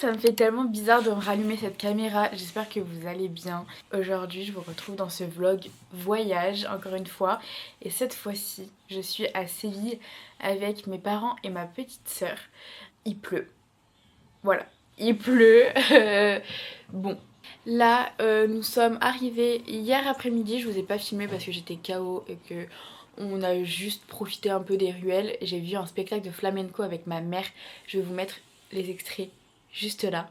Ça me fait tellement bizarre de me rallumer cette caméra, j'espère que vous allez bien. Aujourd'hui je vous retrouve dans ce vlog voyage encore une fois. Et cette fois-ci je suis à Séville avec mes parents et ma petite sœur. Il pleut. Voilà, il pleut. Bon. Là nous sommes arrivés hier après-midi, je vous ai pas filmé parce que j'étais KO et que on a juste profité un peu des ruelles. J'ai vu un spectacle de flamenco avec ma mère, je vais vous mettre les extraits juste là.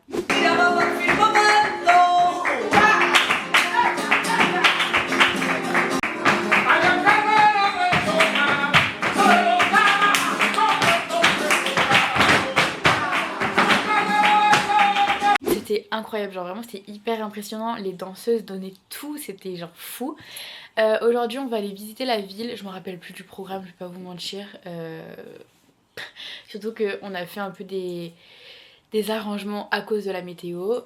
C'était incroyable, genre vraiment c'était hyper impressionnant, les danseuses donnaient tout, c'était genre fou. Aujourd'hui on va aller visiter la ville, je me rappelle plus du programme, je vais pas vous mentir. Surtout qu'on a fait un peu des arrangements à cause de la météo,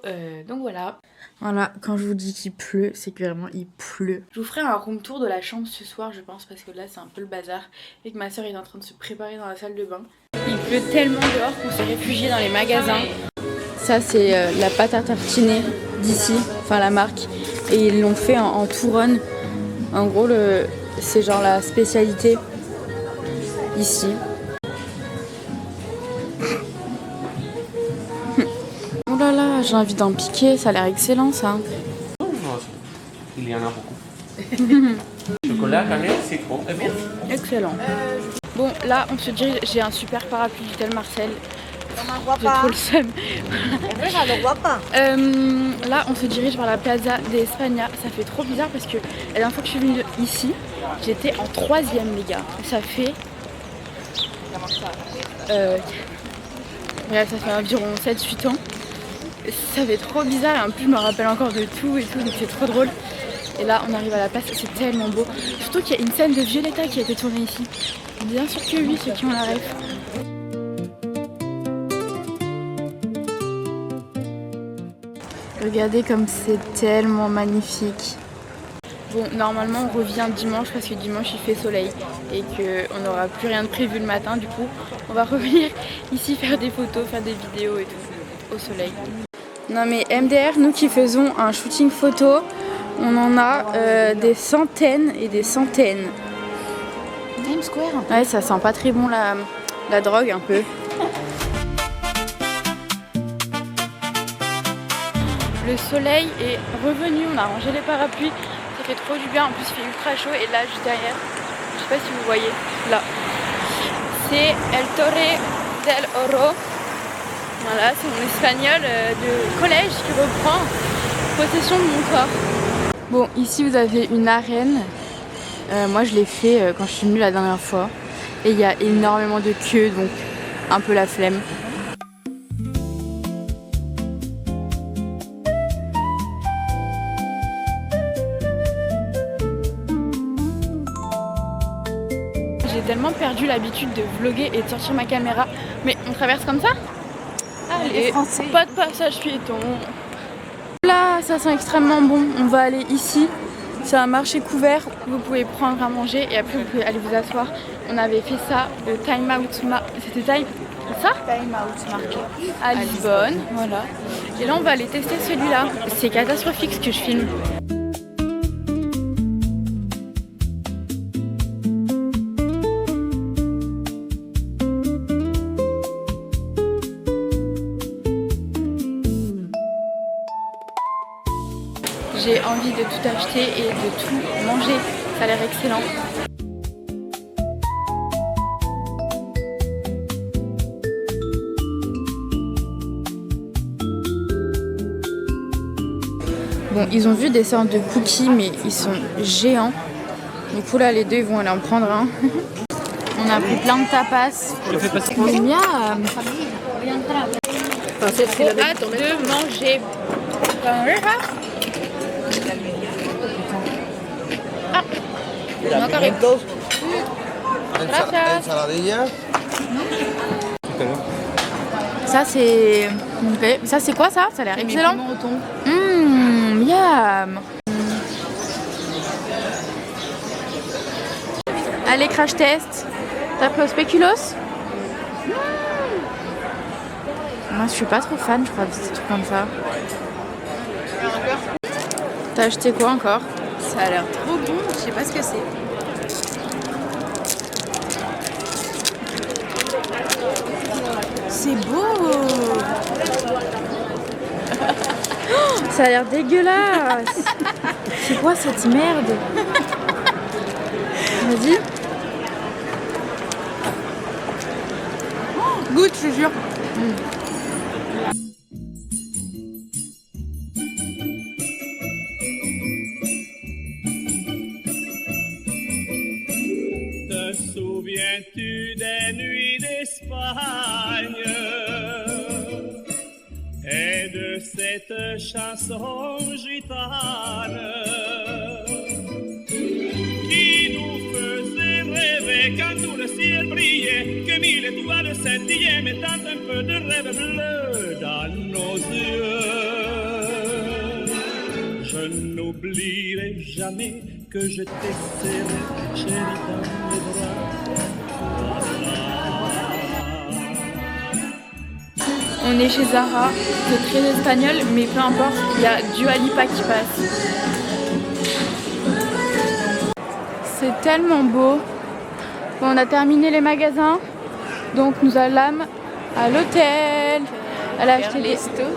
donc voilà. Voilà, quand je vous dis qu'il pleut, c'est que vraiment il pleut. Je vous ferai un room tour de la chambre ce soir je pense, parce que là c'est un peu le bazar et que ma soeur est en train de se préparer dans la salle de bain. Il pleut tellement dehors qu'on s'est réfugié dans les magasins. Ça c'est la pâte à tartiner d'ici, enfin la marque, et ils l'ont fait en Touronne. En gros c'est genre la spécialité ici. Oh là là, j'ai envie d'en piquer, ça a l'air excellent ça. Il y en a beaucoup. Chocolat, cannelle, citron, et bien. Excellent. Bon là on se dirige, j'ai un super parapluie Vitel Marcel. J'ai trop le seum. Là on se dirige vers la Plaza de España. Ça fait trop bizarre parce que la dernière fois que je suis venue ici, j'étais en 3ème les gars. Ça fait... ça fait environ 7-8 ans. Ça fait trop bizarre et en plus je me rappelle encore de tout et tout, donc c'est trop drôle. Et là on arrive à la place, c'est tellement beau. Surtout qu'il y a une scène de Violetta qui a été tournée ici. Bien sûr que oui, ceux qui ont la ref. Regardez comme c'est tellement magnifique. Bon, normalement on revient dimanche parce que dimanche il fait soleil et qu'on n'aura plus rien de prévu le matin. Du coup, on va revenir ici faire des photos, faire des vidéos et tout, au soleil. Non mais MDR, nous qui faisons un shooting photo, on en a des centaines et des centaines. Times Square. Ouais, ça sent pas très bon la drogue un peu. Le soleil est revenu, on a rangé les parapluies, ça fait trop du bien, en plus il fait ultra chaud et là juste derrière, je sais pas si vous voyez, là, c'est El Torre del Oro. Voilà, c'est mon espagnol de collège qui reprend possession de mon corps. Bon, ici vous avez une arène, moi je l'ai fait quand je suis venue la dernière fois et il y a énormément de queues donc un peu la flemme. J'ai tellement perdu l'habitude de vlogger et de sortir ma caméra. Mais on traverse comme ça? Allez, pas de passage piéton. Là, ça sent extrêmement bon. On va aller ici. C'est un marché couvert. Vous pouvez prendre à manger et après vous pouvez aller vous asseoir. On avait fait ça au Time Out C'était Time Out Market à Lisbonne. Voilà. Et là, on va aller tester celui-là. C'est catastrophique ce que je filme. J'ai envie de tout acheter et de tout manger, ça a l'air excellent. Bon, ils ont vu des sortes de cookies mais ils sont géants. Du coup là les deux ils vont aller en prendre un. On a pris plein de tapas. Miam. C'est trop hâte de manger. No, carritos. Ensaladilla. Ça c'est... Okay. Ça c'est quoi ça? Ça a l'air excellent. Miam. Allez, crash test. T'as pris au spéculoos? Moi je suis pas trop fan, je crois, de ces trucs comme ça. T'as acheté quoi encore? Ça a l'air trop bon, je sais pas ce que c'est. C'est beau. Ça a l'air dégueulasse. C'est quoi cette merde? Vas-y. Goûte, je te jure. Te souviens-tu des nuits d'Espagne et de cette chanson gitane qui nous faisait rêver quand tout le ciel brillait, que mille étoiles scintillaient, mettant un peu de rêve bleu dans nos yeux. Je n'oublierai jamais que je t'ai serré, chérie, dans mes bras. On est chez Zara, c'est très espagnol, mais peu importe, il y a Dua Lipa qui passe. C'est tellement beau. Bon, on a terminé les magasins, donc nous allons à l'hôtel. Elle a acheté les stories.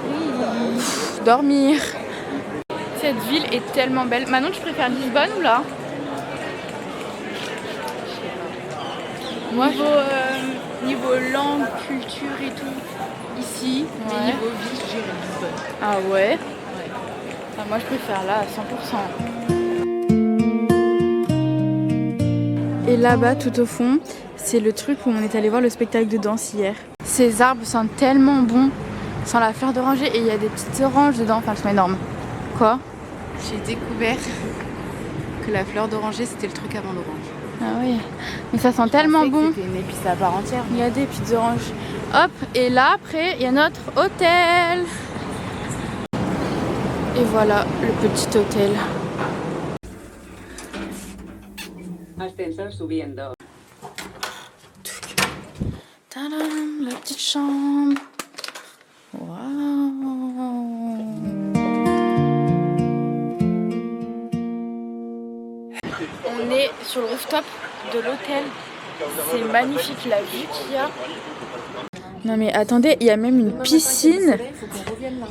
Dormir. Cette ville est tellement belle. Manon, tu préfères Lisbonne ou là? Moi, Niveau langue, culture et tout, ici, mais Ouais. niveau vie, je dirais Lisbonne. Ah ouais, Ah, moi je préfère là à 100%. Et là-bas tout au fond, c'est le truc où on est allé voir le spectacle de danse hier. Ces arbres sentent tellement bon, sans la fleur d'oranger, et il y a des petites oranges dedans, enfin elles sont énormes. Quoi? J'ai découvert que la fleur d'oranger, c'était le truc avant l'orange. Ah oui, mais ça sent tellement bon. C'était une épice à part entière. Il y a des petites oranges. Hop, et là après il y a notre hôtel. Et voilà le petit hôtel. Ascensor subiendo. Tadam, la petite chambre. Waouh. On est sur le rooftop de l'hôtel. C'est magnifique la vue qu'il y a. Non mais attendez, il y a même une piscine.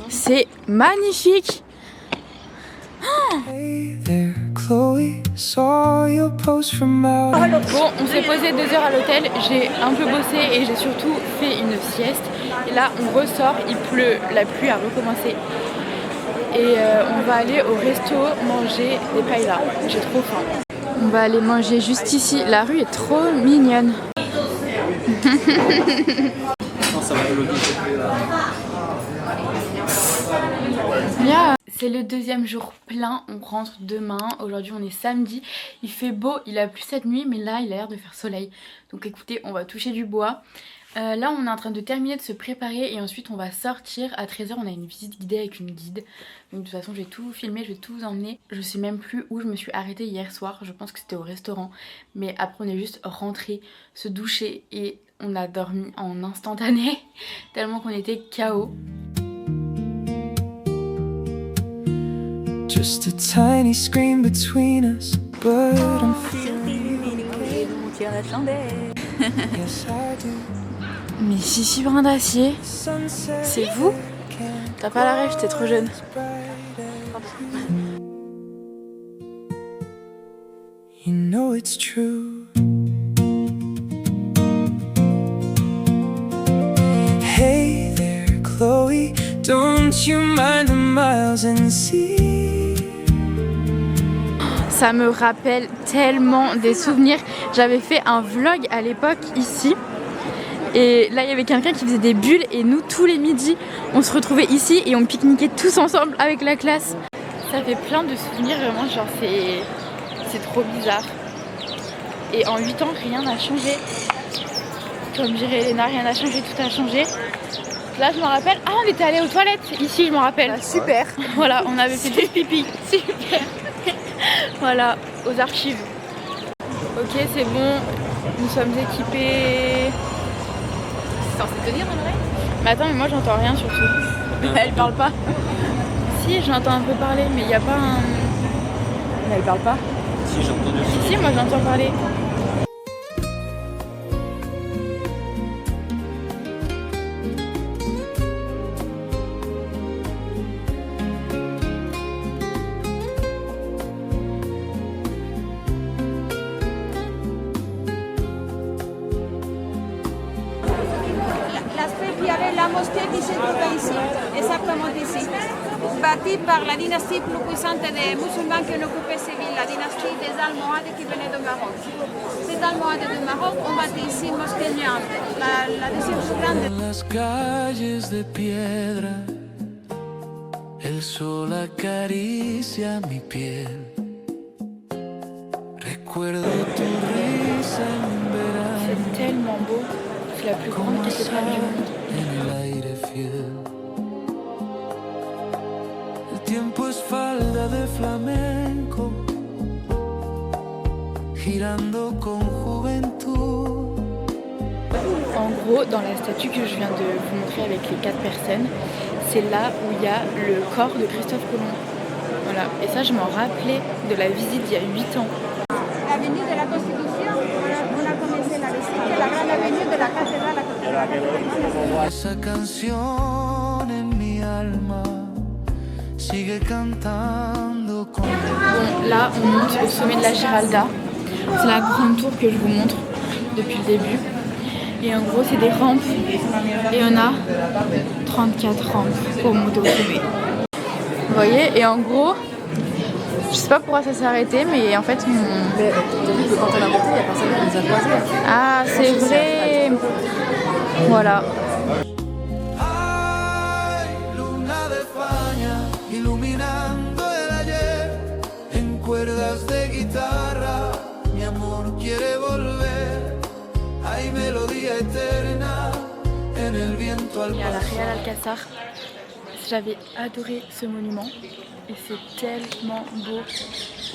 C'est magnifique. Hey there, Chloe, saw your post from out. Bon, on s'est posé 2 heures à l'hôtel, j'ai un peu bossé et j'ai surtout fait une sieste. Et là, on ressort, il pleut, la pluie a recommencé. Et on va aller au resto manger des paellas. J'ai trop faim. On va aller manger juste ici. La rue est trop mignonne. Yeah. C'est le 2e jour plein, on rentre demain. Aujourd'hui on est samedi, il fait beau, il a plu cette nuit mais là il a l'air de faire soleil. Donc écoutez, on va toucher du bois. Là on est en train de terminer de se préparer et ensuite on va sortir. À 13h on a une visite guidée avec une guide. Donc de toute façon je vais tout filmer, je vais tout vous emmener. Je sais même plus où je me suis arrêtée hier soir, je pense que c'était au restaurant. Mais après on est juste rentré, se doucher et on a dormi en instantané tellement qu'on était KO. Just a tiny screen between us, but I'm feeling yes I do. Mais Chichi Brin d'Acier, Sunset c'est vous? T'as pas la rêve, t'es trop jeune. You know it's true. Hey there, Chloe, don't you mind the miles and sea? Ça me rappelle tellement des souvenirs. J'avais fait un vlog à l'époque ici. Et là il y avait quelqu'un qui faisait des bulles et nous tous les midis on se retrouvait ici et on pique-niquait tous ensemble avec la classe. Ça fait plein de souvenirs vraiment, genre c'est trop bizarre. Et en 8 ans rien n'a changé. Comme dirait Elena, rien n'a changé, tout a changé. Là je me rappelle, ah on était allés aux toilettes ici je me rappelle. Ah, super. Voilà, on avait fait du pipi. Super. Voilà, aux archives. Ok c'est bon, nous sommes équipés. C'est censé tenir en vrai? Mais attends, mais moi j'entends rien surtout. Elle parle pas. Si, j'entends un peu parler, mais il n'y a pas un... Mais elle parle pas. Si, j'ai entendu. Si, moi j'entends parler. L'aspect qu'il y avait la mosquée qui se trouvait ici, exactement ici, bâtie par la dynastie plus puissante des musulmans qui ont occupé ces villes, la dynastie des Almohades qui venaient de Maroc. Ces Almohades de Maroc ont bâti ici une mosquée géante, la deuxième plus grande. En las calles de piedra, el sol acaricia mi piel. Recuerdo tu risa en verano. C'est tellement beau. C'est la plus grande cathédrale du monde. En el aire fiel. El tiempo es falda de flamenco, girando con juventud. En gros, dans la statue que je viens de vous montrer avec les 4 personnes, c'est là où il y a le corps de Christophe Colomb. Voilà. Et ça, je m'en rappelais de la visite il y a 8 ans. L'avenue de la Constitution, on a commencé la visite, la grande avenue de la cathédrale. Esa canción en mi alma sigue cantando con... Bon, là, on monte au sommet de la Giralda. C'est la grande tour que je vous montre depuis le début. Et en gros, c'est des rampes. Et on a 34 rampes pour monter au sommet. Vous voyez? Et en gros, je sais pas pourquoi ça s'est arrêté, mais en fait, T'as vu que quand on a monté, il y a personne qui nous a croisés. Ah, c'est vrai. Voilà. Ay, luna de España, iluminando el ayer, en cuerdas de guitarra, mi amor quiere volver, hay melodía eterna, en el viento al Et à la pasar. Real Alcázar, j'avais adoré ce monument. Et c'est tellement beau.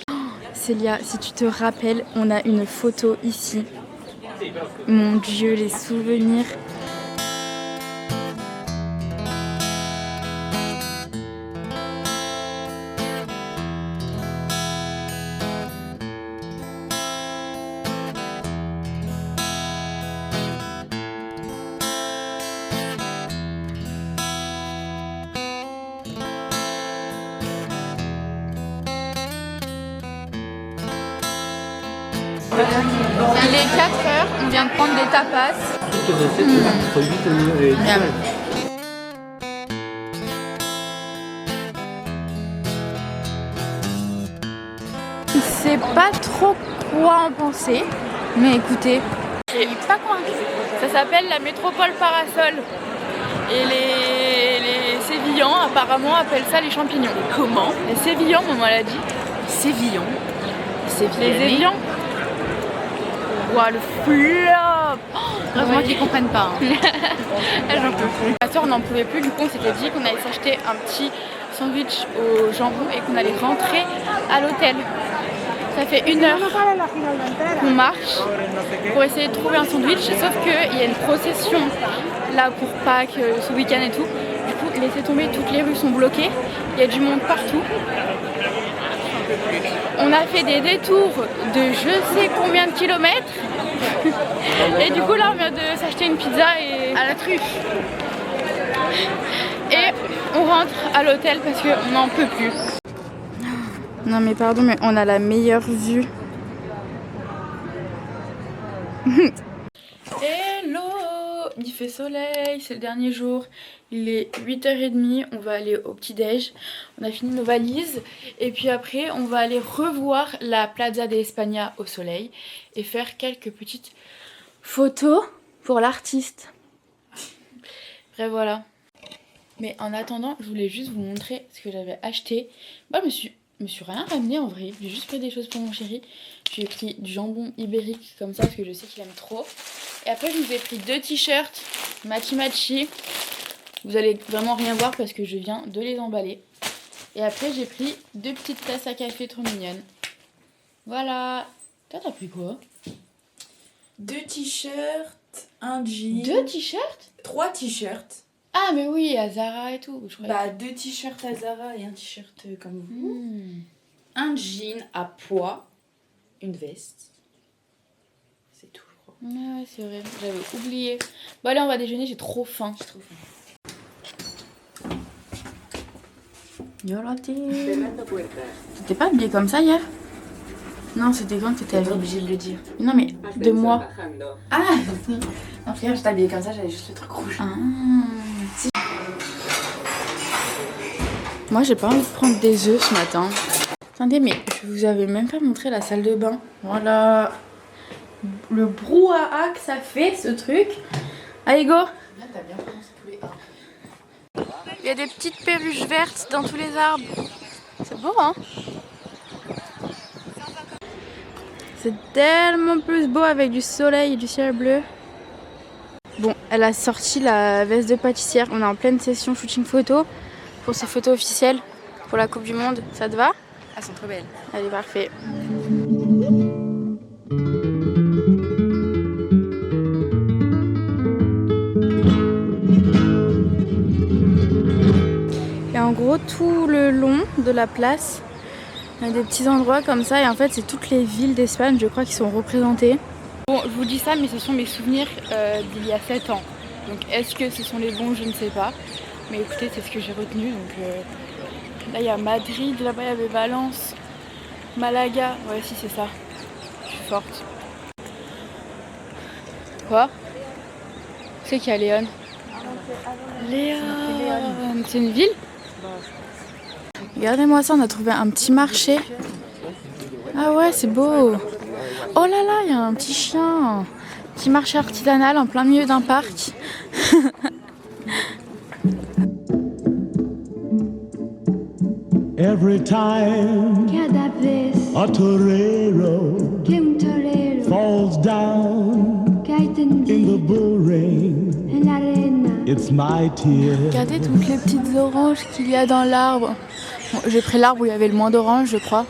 Oh, Célia, si tu te rappelles, on a une photo ici. Mon Dieu, les souvenirs. Il est 4 heures, on vient de prendre des tapas. Toutes les recettes, entre 8 et 10. Miam. Je sais pas trop quoi en penser, mais écoutez, je suis pas convaincue. Ça s'appelle la métropole parasol. Et les Sévillans apparemment appellent ça les champignons. Comment? Les Sévillans, maman l'a dit. Sévillon. Les Sévillans. Ouah, le flop! Heureusement qu'ils comprennent pas. Hein. J'en peux plus. Ma soeur n'en pouvait plus, du coup on s'était dit qu'on allait s'acheter un petit sandwich au jambon et qu'on allait rentrer à l'hôtel. Ça fait 1 heure qu'on marche pour essayer de trouver un sandwich, sauf qu'il y a une procession là pour Pâques ce week-end et tout. Du coup, laissez tomber, toutes les rues sont bloquées, il y a du monde partout. On a fait des détours de je sais combien de kilomètres. Et du coup là on vient de s'acheter une pizza et à la truffe. Et on rentre à l'hôtel parce qu'on n'en peut plus. Non mais pardon, mais on a la meilleure vue. Hello! Il fait soleil, c'est le dernier jour. Il est 8h30, on va aller au petit-déj. On a fini nos valises. Et puis après, on va aller revoir la Plaza de España au soleil. Et faire quelques petites photos pour l'artiste. Bref, voilà. Mais en attendant, je voulais juste vous montrer ce que j'avais acheté. Moi, je me suis rien ramené en vrai. J'ai juste pris des choses pour mon chéri. J'ai pris du jambon ibérique comme ça parce que je sais qu'il aime trop. Et après, je vous ai pris 2 t-shirts matchy. Vous allez vraiment rien voir parce que je viens de les emballer. Et après, j'ai pris 2 petites tasses à café trop mignonnes. Voilà. Toi, t'as pris quoi? 2 t-shirts, un jean. 2 t-shirts? 3 t-shirts. Ah mais oui, à Zara et tout. Je Bah 2 t-shirts à Zara et un t-shirt comme vous. Un jean à pois, une veste. C'est tout, je crois. Ouais, c'est vrai, j'avais oublié. Bon allez, on va déjeuner, j'ai trop faim. J'ai trop faim. Yolati. T'étais pas habillée comme ça hier? Non, c'était quand que t'étais T'es habillée? obligée de le dire. Non mais, de moi. Ah non, frère, j'étais habillée comme ça, j'avais juste le truc rouge. Ah. Moi j'ai pas envie de prendre des œufs ce matin. Attendez, mais je vous avais même pas montré la salle de bain. Voilà. Le brouhaha que ça fait ce truc. Allez go. Il y a des petites perruches vertes dans tous les arbres. C'est beau hein. C'est tellement plus beau avec du soleil et du ciel bleu. Bon, elle a sorti la veste de pâtissière. On est en pleine session shooting photo pour ces photos officielles pour la Coupe du Monde. Ça te va? Elles sont trop belles. Allez, parfait. Et en gros, tout le long de la place, il y a des petits endroits comme ça. Et en fait, c'est toutes les villes d'Espagne, je crois, qui sont représentées. Bon, je vous dis ça, mais ce sont mes souvenirs d'il y a 7 ans. Donc, est-ce que ce sont les bons? Je ne sais pas. Mais écoutez, c'est ce que j'ai retenu. Donc, là, il y a Madrid, là-bas, il y avait Valence, Malaga. Ouais, si, c'est ça. Je suis forte. Quoi? C'est qui a Léon? Léon. C'est une ville? Regardez-moi ça, on a trouvé un petit marché. Ah ouais, c'est beau. Oh là là, il y a un petit chien. Petit marché artisanal en plein milieu d'un parc. Every time Cada vez a torero que un torero falls down cae in the tendido bull ring, en la arena, it's my tear. Regardez toutes les petites oranges qu'il y a dans l'arbre. Bon, j'ai pris l'arbre où il y avait le moins d'oranges, je crois.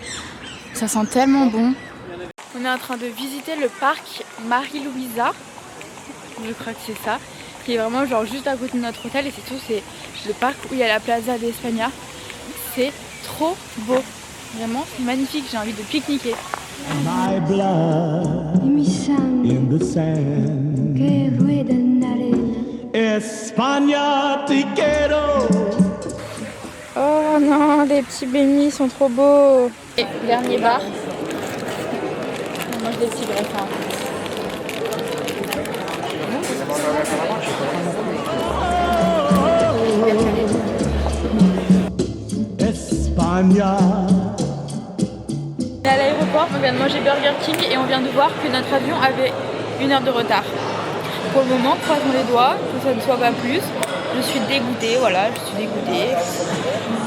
Ça sent tellement bon. On est en train de visiter le parc Marie-Louisa. Je crois que c'est ça. Qui est vraiment genre juste à côté de notre hôtel. Et c'est tout, c'est le parc où il y a la Plaza d'España. C'est trop beau. Vraiment, c'est magnifique. J'ai envie de pique-niquer. My blood y mi sangre in the sand. que rueda en la arena. España te quiero. Oh non, les petits bénis sont trop beaux. Et dernier bar. On mange des petits greffins. España. On est à l'aéroport, on vient de manger Burger King et on vient de voir que notre avion avait 1 heure de retard. Pour le moment, croisons les doigts, que ça ne soit pas plus. Je suis dégoûtée, voilà, je suis dégoûtée.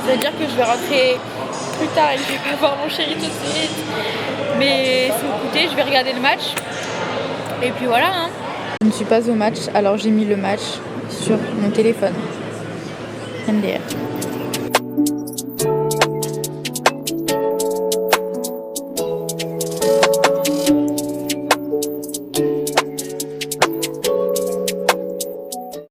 Ça veut dire que je vais rentrer plus tard et que je vais pas voir mon chéri tout de suite. Mais sans écouter, je vais regarder le match. Et puis voilà. Hein. Je ne suis pas au match, alors j'ai mis le match sur mon téléphone. MDR.